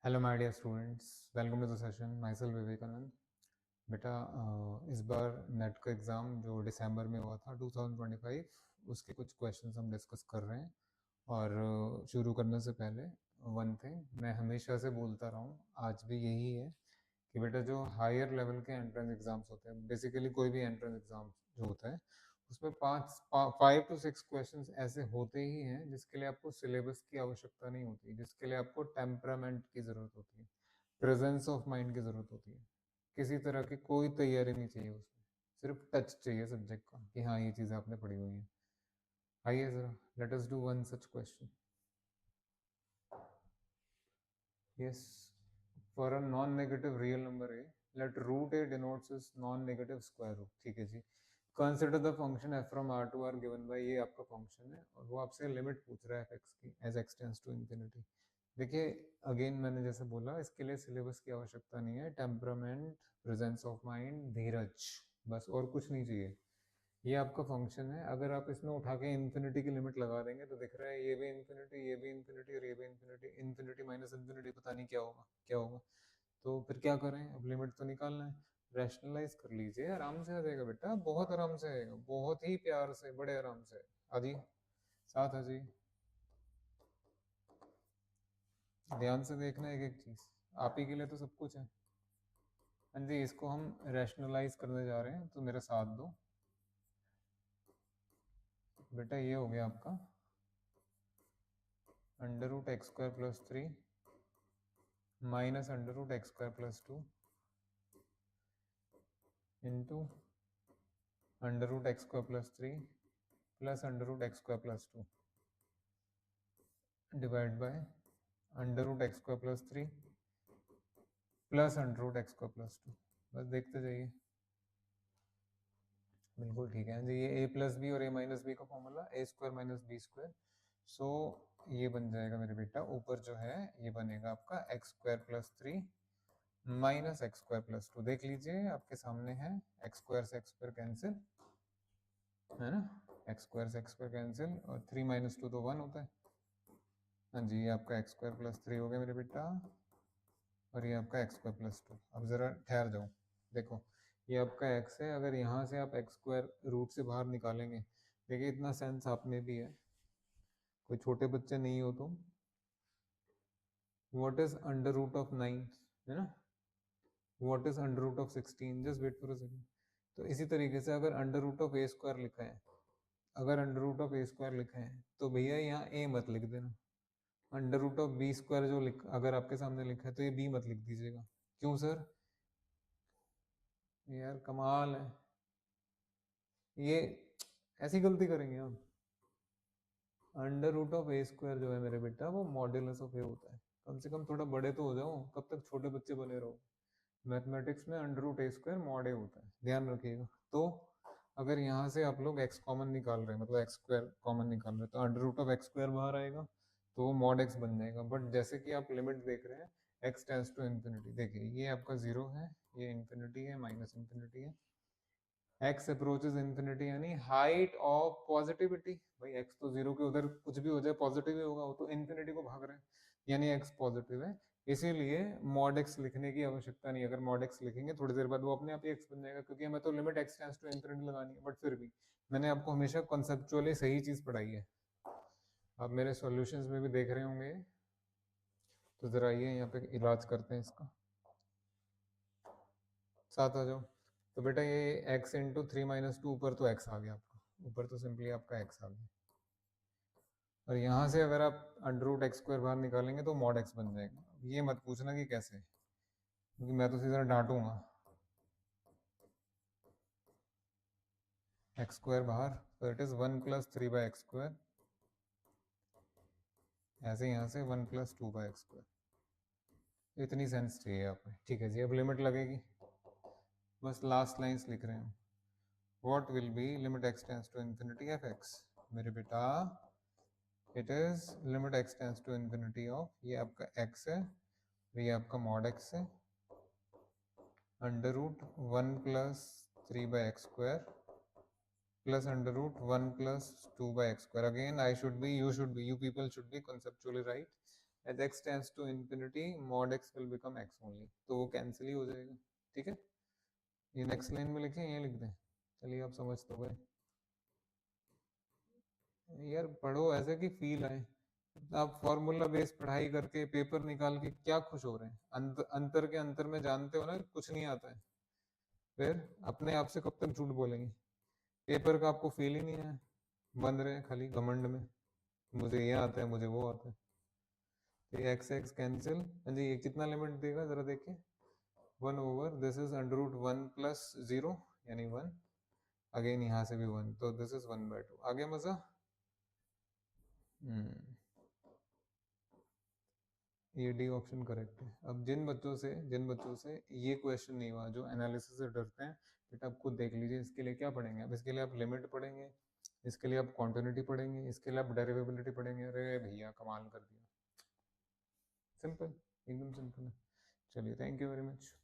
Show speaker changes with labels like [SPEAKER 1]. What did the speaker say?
[SPEAKER 1] Hello my dear students, welcome to the session. Myself Vivekanand. बेटा, इस बार net का exam जो दिसंबर में हुआ था 2025, उसके कुछ क्वेश्चंस हम डिस्कस कर रहे हैं। और शुरू करने से पहले वन थिंग मैं हमेशा से बोलता रहा हूँ, आज भी यही है कि बेटा जो हायर लेवल के एंट्रेंस एग्ज़ाम्स होते हैं, बेसिकली कोई भी एंट्रेंस एग्ज़ाम जो होता है उसमें 5 to 6 क्वेश्चंस ऐसे होते ही हैं जिसके लिए आपको सिलेबस की आवश्यकता नहीं होती, जिसके लिए आपको टेम्परामेंट की ज़रूरत होती है, प्रेजेंस ऑफ माइंड की ज़रूरत होती है। किसी तरह की कोई तैयारी नहीं चाहिए उसमें, सिर्फ टच चाहिए सब्जेक्ट का कि हाँ ये चीज़ें आपने पढ़ी हुई हैं। आइए ज़रा let us do one such question. Yes, for a non negative real number a, let root a denotes is non negative square root. ठीक है जी। Consider the function f from R to R given by, ये आपका function है और वो आपसे limit पूछ रहा है एफ एक्स की as x tends to infinity. देखिए, अगेन मैंने जैसे बोला, इसके लिए सिलेबस की आवश्यकता नहीं है। टेम्परामेंट, प्रेजेंस ऑफ माइंड, धीरज, बस और कुछ नहीं चाहिए। ये आपका फंक्शन है, अगर आप इसमें उठा के इन्फिनिटी की लिमिट लगा देंगे तो दिख रहा है ये भी इन्फिनिटी, ये भी इन्फिनिटी और ये भी इन्फिनिटी, इन्फिनिटी माइनस इन्फिनिटी, पता नहीं क्या होगा क्या होगा। तो फिर क्या करें, अब लिमिट तो निकालना है। रैशनलाइज कर लीजिए, आराम से आ जाएगा बेटा, बहुत आराम से आएगा, बहुत ही प्यार से, बड़े आराम से। आ जाइए, साथ आ जाइए, ध्यान से देखना एक एक चीज, आप ही के लिए तो सब कुछ है। हाँ जी, इसको हम रैशनलाइज करने जा रहे हैं, तो मेरा साथ दो बेटा। ये हो गया आपका under root x square plus 3 minus under root x square plus 2 into under root x square plus 3 plus under root x square plus 2 divide by under root x square plus 3 plus under root x square plus 2। बस देखते जाइए, बिल्कुल ठीक है जी। ये ए plus B और ए minus B का formula, ए square minus B square. सो ये बन जाएगा मेरे बेटा, ऊपर जो है ये बनेगा आपका x square plus 3 minus x square plus 2। देख लीजिए आपके सामने है, एक्स स्क्वायर से एक्स स्क्वायर कैंसिल है ना, एक्स स्क्वायर से एक्स स्क्वायर कैंसिल, और 3 माइनस 2 तो 1 होता है। हाँ जी, ये आपका एक्स स्क्वायर प्लस 3 हो गया मेरे बेटा, और ये आपका एक्स स्क्वायर प्लस 2। अब ज़रा ठहर जाओ, देखो ये आपका एक्स है, अगर यहाँ से आप एक्स स्क्वायर रूट से बाहर निकालेंगे, देखिए इतना सेंस आप में भी है, कोई छोटे बच्चे नहीं हो तुम। What is under root of 9, है ना, what is under root of 16, just wait for a second. तो इसी तरीके से अगर under root of a square लिखा है, अगर under root of a square लिखा है तो भैया यहाँ ए मत लिख देना। Under root of b square जो अगर आपके सामने लिखा है तो ये बी मत लिख दीजिएगा। क्यों सर? यार कमाल है, ये ऐसी गलती करेंगे हम। Under root of a square जो है मेरे बेटा, वो मॉड्यूलस ऑफ ए होता है। कम से कम थोड़ा बड़े तो हो जाओ, कब तक छोटे बच्चे बने रहो। मैथमेटिक्स में अंडर रूट ए स्क्वायर मॉड ए होता है, ध्यान रखिएगा। तो अगर यहाँ से आप लोग एक्स कॉमन निकाल रहे हैं, मतलब एक्स स्क्वायर कॉमन निकाल रहे हैं, तो under root of x square बाहर आएगा, तो वो मॉड एक्स बन जाएगा। बट जैसे कि आप लिमिट देख रहे हैं, एक्स टेंड्स टू इन्फिनिटी, देखिए ये आपका जीरो है, ये इन्फिनिटी है, माइनस इन्फिनिटी है, एक्स अप्रोचेस इन्फिनिटी, यानी हाइट ऑफ पॉजिटिविटी। भाई एक्स तो जीरो के उधर कुछ भी हो जाए पॉजिटिव ही होगा, वो तो इन्फिनिटी को भाग रहे हैं, यानी एक्स पॉजिटिव है। इसीलिए मॉड एक्स लिखने की आवश्यकता नहीं। अगर मॉड एक्स लिखेंगे थोड़ी देर बाद वो अपने आप ही एक्स बन जाएगा, क्योंकि हमें तो limit x tends to infinity लगानी है। बट फिर भी मैंने आपको हमेशा कॉन्सेप्चुअली सही चीज पढ़ाई है, आप मेरे सॉल्यूशंस में भी देख रहे होंगे। तो जरा आइए यहाँ पे इलाज करते हैं इसका, साथ आ जाओ। तो बेटा ये x इंटू 3 माइनस 2, ऊपर तो x आ गया आपका, ऊपर तो सिंपली आपका x आ गया, और यहाँ से अगर आप अंडर रूट एक्स स्क्वायर बाहर निकालेंगे तो मॉड x बन जाएगा। ये मत पूछना कि कैसे, क्योंकि मैं तो सीधा डांटूंगा। एक्स स्क्वायर बाहर, तो it is 1 plus 3 by x square, ऐसे यहाँ से 1 प्लस 2 बाई एक्स स्क्वायर। इतनी सेंस चाहिए आपको, ठीक है जी। अब लिमिट लगेगी, बस लास्ट लाइन्स लिख रहे हैं। What will be limit x tends to infinity f x, मेरे बेटा it is limit x tends to infinity of, ये आपका x है, ये आपका मॉड x है, under root 1 plus 3 by x square plus under root 1 plus 2 by x square. Again I should be, you should be, you people should be conceptually right, as x tends to infinity mod x will become x only, तो वो cancel ही हो जाएगा। ठीक है, ये next line में लिखें, ये लिख दें? चलिए आप समझ तो गए यार, पढ़ो ऐसे कि फील आए। आप फॉर्मूला बेस पढ़ाई करके पेपर निकाल के क्या खुश हो रहे हैं? अंतर के अंतर में जानते हो ना कुछ नहीं आता है, फिर अपने आप से कब तक झूठ बोलेंगे? पेपर का आपको फील ही नहीं है, बन रहे हैं खाली घमंड में, मुझे ये आता है, मुझे वो आता है। तो ये एक्स एक्स कैंसिल, हाँ जी, ये कितना लिमिट देगा जरा देखिए, 1 over this is under root 1 + 0 यानी 1, अगेन यहाँ से भी 1, तो दिस इज 1/2। आगे मजा। ये डी ऑप्शन करेक्ट है। अब जिन बच्चों से ये क्वेश्चन नहीं हुआ, जो एनालिसिस से डरते हैं, बेटा आप खुद देख लीजिए इसके लिए क्या पढ़ेंगे। अब इसके लिए आप लिमिट पढ़ेंगे, इसके लिए आप कॉन्टिन्यूटी पढ़ेंगे, इसके लिए आप डेरिवेबिलिटी पढ़ेंगे। अरे भैया कमाल कर दिया, सिंपल, एकदम सिंपल है। चलिए, थैंक यू वेरी मच।